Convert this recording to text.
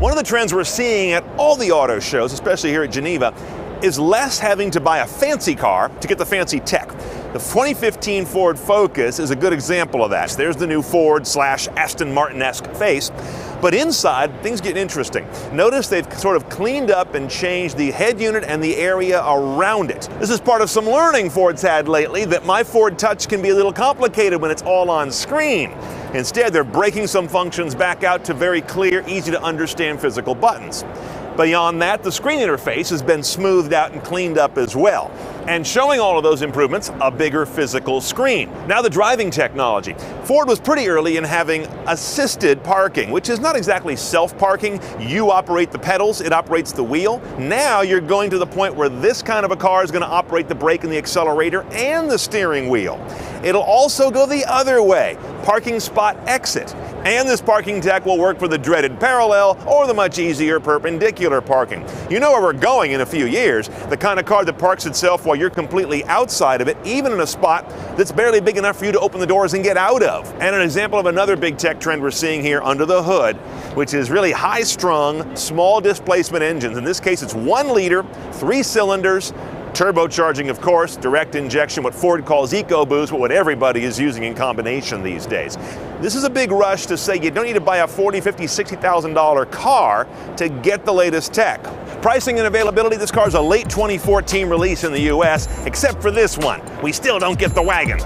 One of the trends we're seeing at all the auto shows, especially here at Geneva, is less having to buy a fancy car to get the fancy tech. The 2015 Ford Focus is a good example of that. There's the new Ford/Aston Martin-esque face. But inside, things get interesting. Notice they've sort of cleaned up and changed the head unit and the area around it. This is part of some learning Ford's had lately, that my Ford Touch can be a little complicated when it's all on screen. Instead, they're breaking some functions back out to very clear, easy to understand physical buttons. Beyond that, the screen interface has been smoothed out and cleaned up as well. And showing all of those improvements, a bigger physical screen. Now the driving technology. Ford was pretty early in having assisted parking, which is not exactly self-parking. You operate the pedals, it operates the wheel. Now you're going to the point where this kind of a car is going to operate the brake and the accelerator and the steering wheel. It'll also go the other way, parking spot exit. And this parking tech will work for the dreaded parallel or the much easier perpendicular parking. You know where we're going in a few years, the kind of car that parks itself while you're completely outside of it, even in a spot that's barely big enough for you to open the doors and get out of. And an example of another big tech trend we're seeing here under the hood, which is really high-strung, small displacement engines. In this case, it's 1 liter, 3 cylinders, turbocharging, of course, direct injection, what Ford calls EcoBoost, but what everybody is using in combination these days. This is a big rush to say you don't need to buy a $40,000, $50,000, $60,000 car to get the latest tech. Pricing and availability, this car is a late 2014 release in the US, except for this one. We still don't get the wagon.